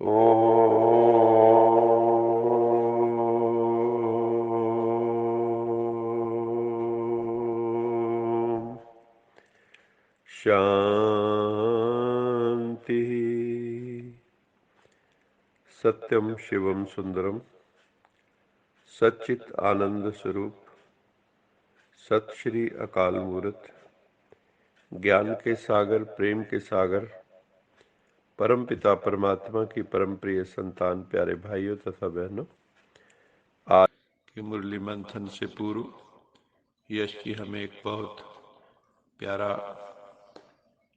ओम शांति। सत्यम शिवम सुंदरम सच्चित आनंद स्वरूप सत श्री अकाल मूर्त ज्ञान के सागर, प्रेम के सागर, परम पिता परमात्मा की परम प्रिय संतान, प्यारे भाइयों तथा बहनों, आज के मुरली मंथन से पूर्व यश जी हमें एक बहुत प्यारा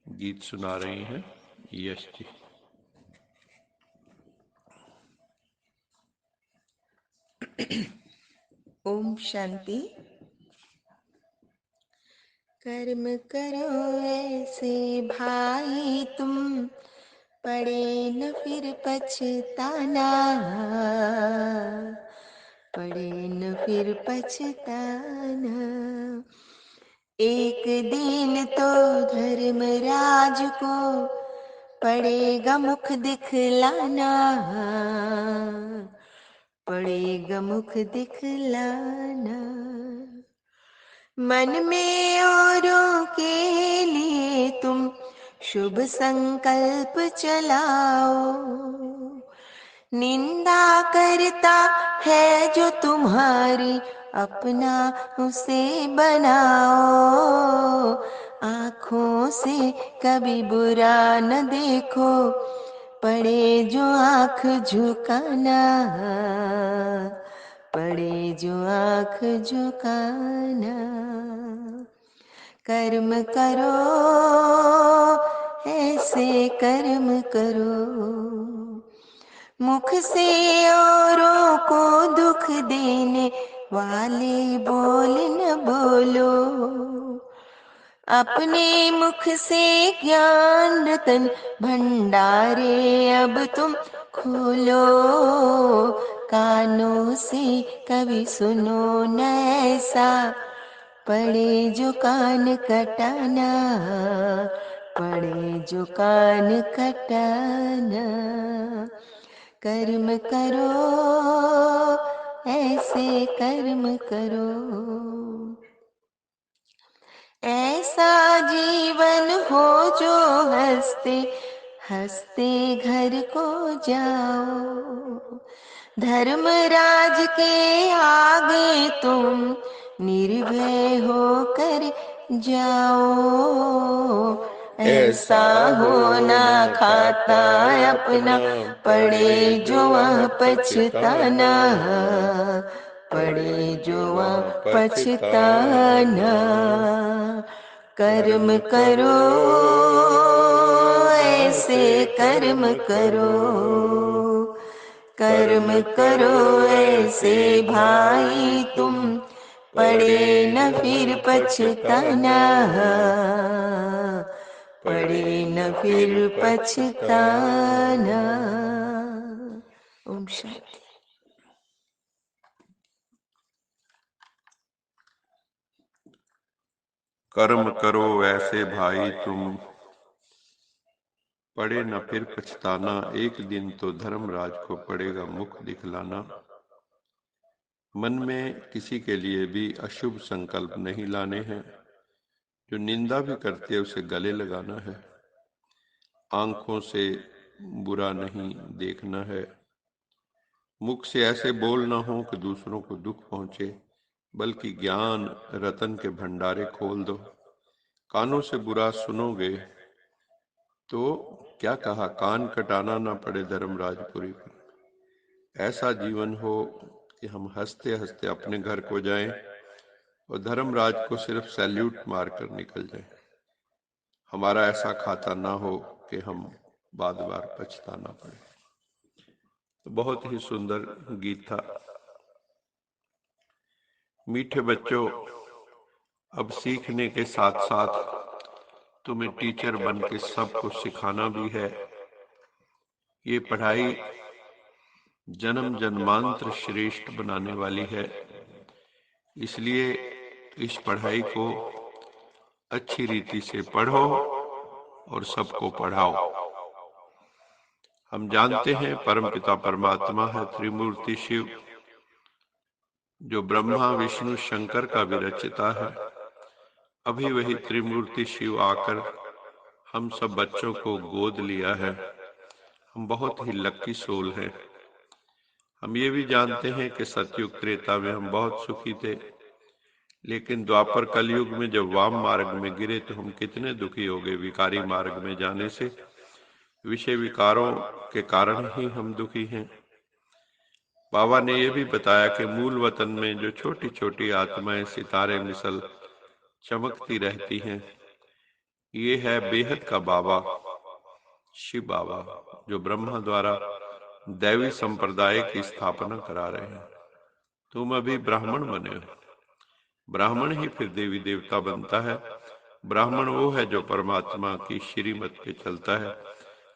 गीत सुना रही हैं। यश जी। ओम शांति। कर्म करो ऐसे भाई तुम, पड़े न फिर पछताना, पड़े न फिर पछताना। एक दिन तो धर्मराज को पड़ेगा मुख दिखलाना, पड़ेगा मुख दिखलाना। मन में औरों के लिए तुम शुभ संकल्प चलाओ, निंदा करता है जो तुम्हारी अपना उसे बनाओ। आँखों से कभी बुरा न देखो, पड़े जो आँख झुकाना, पड़े जो आँख झुकाना। कर्म करो ऐसे कर्म करो, मुख से औरों को दुख देने वाले बोल न बोलो। अपने मुख से ज्ञान रतन भंडारे अब तुम खोलो। कानों से कभी सुनो न ऐसा, पड़े जो कान कटाना, पड़े जो कान कटाना। कर्म करो ऐसे कर्म करो, ऐसा जीवन हो जो हंसते हंसते घर को जाओ। धर्मराज के आगे तुम निर्भय होकर जाओ। ऐसा होना खाता अपना, पड़े जो वह पछताना, पड़े जो वह पछताना। कर्म करो ऐसे कर्म करो, कर्म करो ऐसे भाई तुम, पड़े न फिर पछताना, पड़े न फिर पछताना। ओम शांति। कर्म करो ऐसे भाई तुम, पड़े न फिर पछताना। एक दिन तो धर्मराज को पड़ेगा मुख दिखलाना। मन में किसी के लिए भी अशुभ संकल्प नहीं लाने हैं। जो निंदा भी करते उसे गले लगाना है। आंखों से बुरा नहीं देखना है। मुख से ऐसे बोलना हो कि दूसरों को दुख पहुंचे, बल्कि ज्ञान रतन के भंडारे खोल दो। कानों से बुरा सुनोगे तो क्या कहा, कान कटाना ना पड़े धर्मराजपुरी को। ऐसा जीवन हो कि हम हंसते हंसते अपने घर को जाएं और धर्मराज को सिर्फ सैल्यूट मार कर निकल जाएं। हमारा ऐसा खाता ना हो कि हम बार बार पछताना पड़े। तो बहुत ही सुंदर गीत था। मीठे बच्चों, अब सीखने के साथ साथ तुम्हें टीचर बन के सबको सिखाना भी है। ये पढ़ाई जन्म जन्मांतर श्रेष्ठ बनाने वाली है, इसलिए इस पढ़ाई को अच्छी रीति से पढ़ो और सबको पढ़ाओ। हम जानते हैं परमपिता परमात्मा है त्रिमूर्ति शिव, जो ब्रह्मा विष्णु शंकर का भी रचयिता है। अभी वही त्रिमूर्ति शिव आकर हम सब बच्चों को गोद लिया है। हम बहुत ही लक्की सोल हैं। हम ये भी जानते हैं कि सतयुग त्रेता में हम बहुत सुखी थे, लेकिन द्वापर कलयुग में जब वाम मार्ग में गिरे तो हम कितने दुखी हो गए। विकारी मार्ग में जाने से विषय विकारों के कारण ही हम दुखी हैं। बाबा ने यह भी बताया कि मूल वतन में जो छोटी छोटी आत्माएं सितारे मिसल चमकती रहती हैं, ये है बेहद का बाबा शिव बाबा, जो ब्रह्मा द्वारा दैवी संप्रदाय की स्थापना करा रहे हैं। तुम अभी ब्राह्मण बने हो, ब्राह्मण ही फिर देवी देवता बनता है। ब्राह्मण वो है जो परमात्मा की श्रीमत पे चलता है।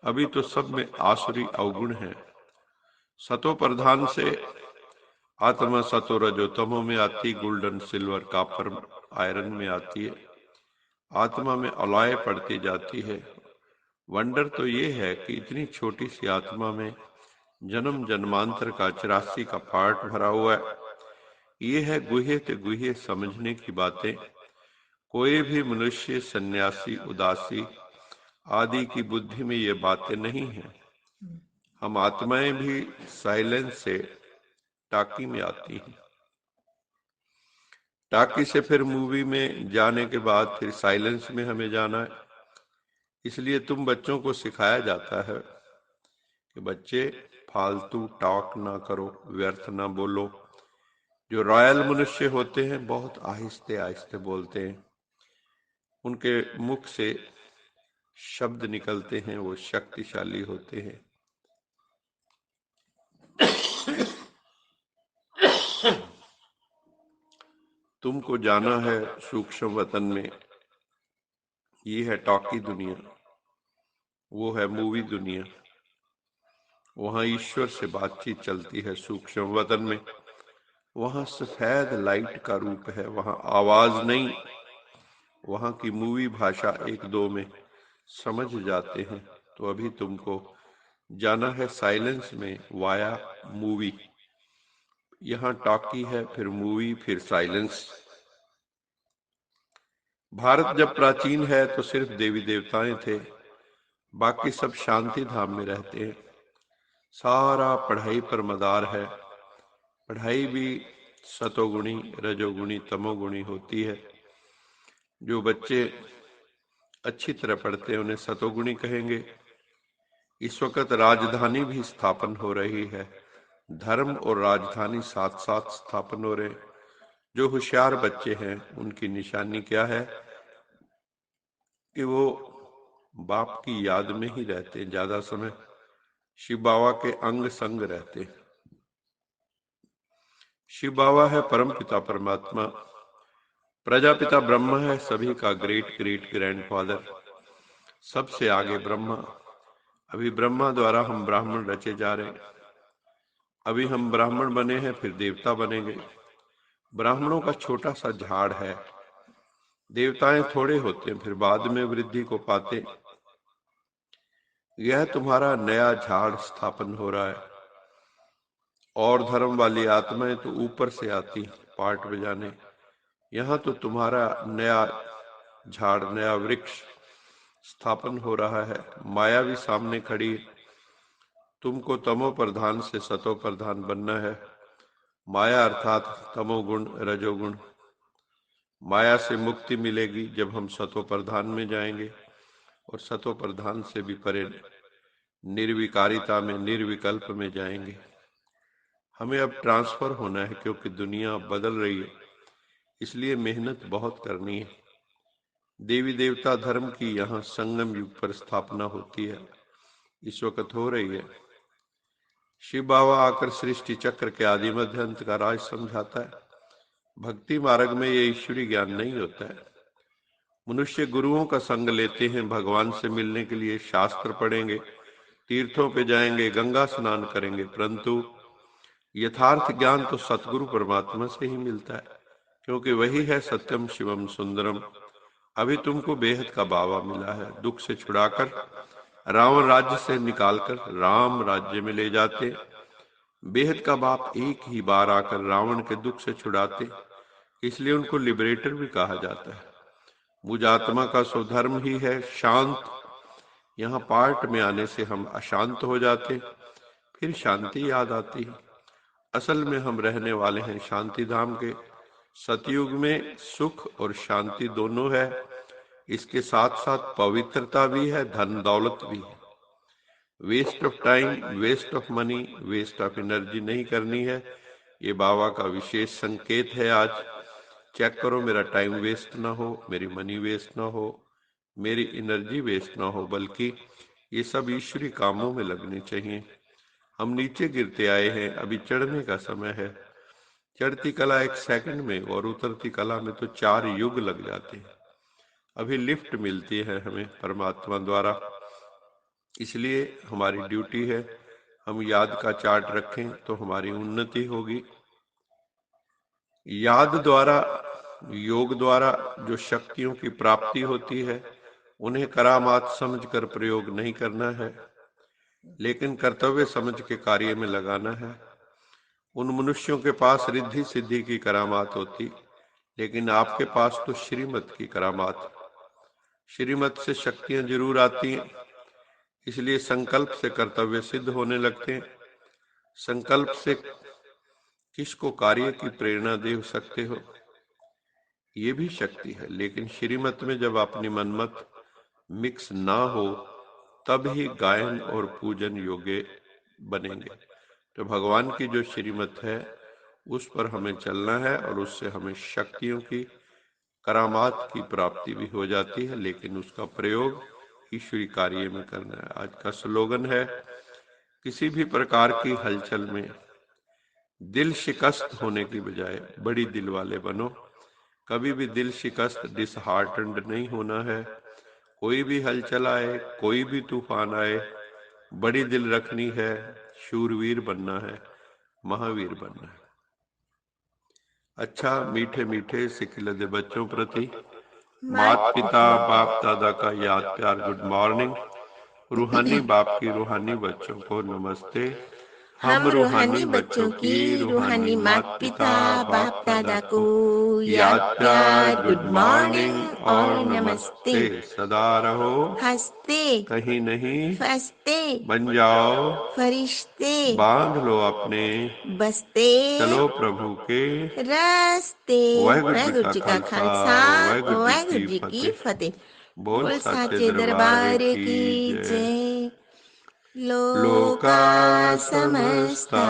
अभी तो सब में आसुरी अवगुण है। सतो प्रधान से आत्मा सतो रजो तमो में आती, गोल्डन सिल्वर कॉपर आयरन में आती है। आत्मा में अलॉय पड़ती जाती है। वंडर तो ये है कि इतनी छोटी सी आत्मा में जन्म जन्मांतर का 84 का पार्ट भरा हुआ है। ये है गुह्य ते गुह्य समझने की बातें। कोई भी मनुष्य सन्यासी उदासी आदि की बुद्धि में ये बातें नहीं है। हम आत्माएं भी साइलेंस से टाकी में आती हैं। टाकी से फिर मूवी में जाने के बाद फिर साइलेंस में हमें जाना है। इसलिए तुम बच्चों को सिखाया जाता है कि बच्चे फालतू टॉक ना करो, व्यर्थ ना बोलो। जो रॉयल मनुष्य होते हैं बहुत आहिस्ते आहिस्ते बोलते हैं। उनके मुख से शब्द निकलते हैं, वो शक्तिशाली होते हैं। तुमको जाना है सूक्ष्म वतन में। ये है टॉकी दुनिया, वो है मूवी दुनिया। वहां ईश्वर से बातचीत चलती है सूक्ष्म वतन में। वहां सफेद लाइट का रूप है, वहां आवाज नहीं। वहां की मूवी भाषा एक दो में समझ जाते हैं। तो अभी तुमको जाना है साइलेंस में वाया मूवी। यहाँ टॉकी है, फिर मूवी, फिर साइलेंस। भारत जब प्राचीन है तो सिर्फ देवी देवताएं थे, बाकी सब शांति धाम में रहते हैं। सारा पढ़ाई पर मदार है। पढ़ाई भी सतोगुणी रजोगुणी तमोगुणी होती है। जो बच्चे अच्छी तरह पढ़ते हैं उन्हें सतोगुणी कहेंगे। इस वक्त राजधानी भी स्थापन हो रही है। धर्म और राजधानी साथ साथ स्थापन हो रहे। जो होशियार बच्चे हैं उनकी निशानी क्या है कि वो बाप की याद में ही रहते, ज्यादा समय शिव बाबा के अंग संग रहते। शिव बाबा है परम पिता परमात्मा। प्रजापिता ब्रह्मा है सभी का ग्रेट ग्रेट ग्रैंडफादर, सबसे आगे ब्रह्मा। अभी ब्रह्मा द्वारा हम ब्राह्मण रचे जा रहे हैं। अभी हम ब्राह्मण बने हैं, फिर देवता बनेंगे। ब्राह्मणों का छोटा सा झाड़ है, देवताएं थोड़े होते हैं, फिर बाद में वृद्धि को पाते। यह तुम्हारा नया झाड़ स्थापन हो रहा है। और धर्म वाली आत्माएं तो ऊपर से आती पार्ट बजाने। यहाँ तो तुम्हारा नया झाड़, नया वृक्ष स्थापन हो रहा है। माया भी सामने खड़ी है। तुमको तमो प्रधान से सतो प्रधान बनना है। माया अर्थात तमोगुण रजोगुण। माया से मुक्ति मिलेगी जब हम सतो प्रधान में जाएंगे, और सतो प्रधान से भी परे निर्विकारिता में निर्विकल्प में जाएंगे। हमें अब ट्रांसफर होना है क्योंकि दुनिया बदल रही है, इसलिए मेहनत बहुत करनी है। देवी देवता धर्म की यहाँ संगम युग पर स्थापना होती है, इस वक्त हो रही है। शिव बाबा आकर सृष्टि चक्र के आदि मध्य अंत का राज समझाता है। भक्ति मार्ग में ये ईश्वरी ज्ञान नहीं होता है। मनुष्य गुरुओं का संग लेते हैं, भगवान से मिलने के लिए शास्त्र पढ़ेंगे, तीर्थों पे जाएंगे, गंगा स्नान करेंगे, परंतु यथार्थ ज्ञान तो सतगुरु परमात्मा से ही मिलता है, क्योंकि वही है सत्यम शिवम सुंदरम। अभी तुमको बेहद का बाबा मिला है, दुख से छुड़ाकर रावण राज्य से निकालकर राम राज्य में ले जाते। बेहद का बाप एक ही बार आकर रावण के दुख से छुड़ाते, इसलिए उनको लिबरेटर भी कहा जाता है। मुझ आत्मा का स्वधर्म ही है शांत। यहाँ पार्ट में आने से हम अशांत हो जाते, फिर शांति याद आती है। असल में हम रहने वाले हैं शांति धाम के। सतयुग में सुख और शांति दोनों है, इसके साथ साथ पवित्रता भी है, धन दौलत भी है। Waste of time, waste of money, waste of energy नहीं करनी है। ये बाबा का विशेष संकेत है। आज चेक करो, मेरा टाइम वेस्ट ना हो, मेरी मनी वेस्ट ना हो, मेरी एनर्जी वेस्ट ना हो, बल्कि ये सब ईश्वरी कामों में लगने चाहिए। हम नीचे गिरते आए हैं, अभी चढ़ने का समय है। चढ़ती कला 1 सेकंड में और उतरती कला में तो 4 युग लग जाते हैं। अभी लिफ्ट मिलती है हमें परमात्मा द्वारा, इसलिए हमारी ड्यूटी है हम याद का चार्ट रखें तो हमारी उन्नति होगी। याद द्वारा, योग द्वारा जो शक्तियों की प्राप्ति होती है, उन्हें करामात समझकर प्रयोग नहीं करना है, लेकिन कर्तव्य समझ के कार्य में लगाना है। उन मनुष्यों के पास रिद्धि सिद्धि की करामात होती, लेकिन आपके पास तो श्रीमत की करामात। श्रीमत से शक्तियां जरूर आती हैं, इसलिए संकल्प से कर्तव्य सिद्ध होने लगते हैं। संकल्प से किसको कार्य की प्रेरणा दे सकते हो, ये भी शक्ति है, लेकिन श्रीमत में जब अपनी मनमत मिक्स ना हो तब ही गायन और पूजन योग्य बनेंगे। तो भगवान की जो श्रीमत है उस पर हमें चलना है और उससे हमें शक्तियों की करामात की प्राप्ति भी हो जाती है, लेकिन उसका प्रयोग ईश्वरी कार्य में करना है। आज का स्लोगन है, किसी भी प्रकार की हलचल में दिल शिकस्त होने की बजाय बड़ी दिल वाले बनो। कभी भी दिल शिकस्त, डिसहार्टेंड नहीं होना है। कोई भी हलचल आए, कोई भी तूफान आए, बड़ी दिल रखनी है, शूरवीर बनना है, महावीर बनना है। अच्छा, मीठे मीठे सिखिलदे बच्चों प्रति माता पिता बाप दादा का याद प्यार गुड मॉर्निंग। रूहानी बाप की रूहानी बच्चों को नमस्ते। हम रूहानी बच्चों की रूहानी माता पिता बाप दादा को याद प्यार गुड मॉर्निंग और नमस्ते। सदा रहो हंसते कहीं नहीं फंसते बन जाओ फरिश्ते बांध लो अपने बसते चलो प्रभु के रास्ते। वाहिगुरु जी का खालसा वाहिगुरु जी की फतेह। बोल बोल साचे साचे दरबार दरबार की की जय। जय। लोका लोका समस्ता समस्ता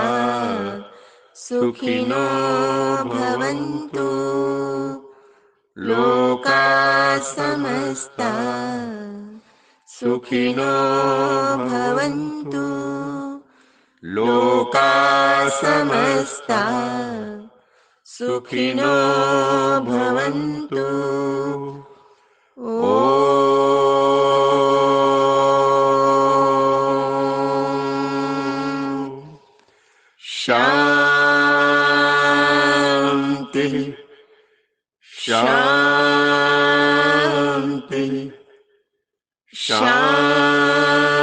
सुखिनो सुखिनो भवन्तु। भवन्तु। लोका लोका समस्ता समस्ता सुखिनो सुखिनो भवन्तु। भवन्तु। लोका लोका समस्ता समस्ता सुखिनो सुखिनो भवन्तु। भवन्तु। ओम शांति शांति शांति शांति।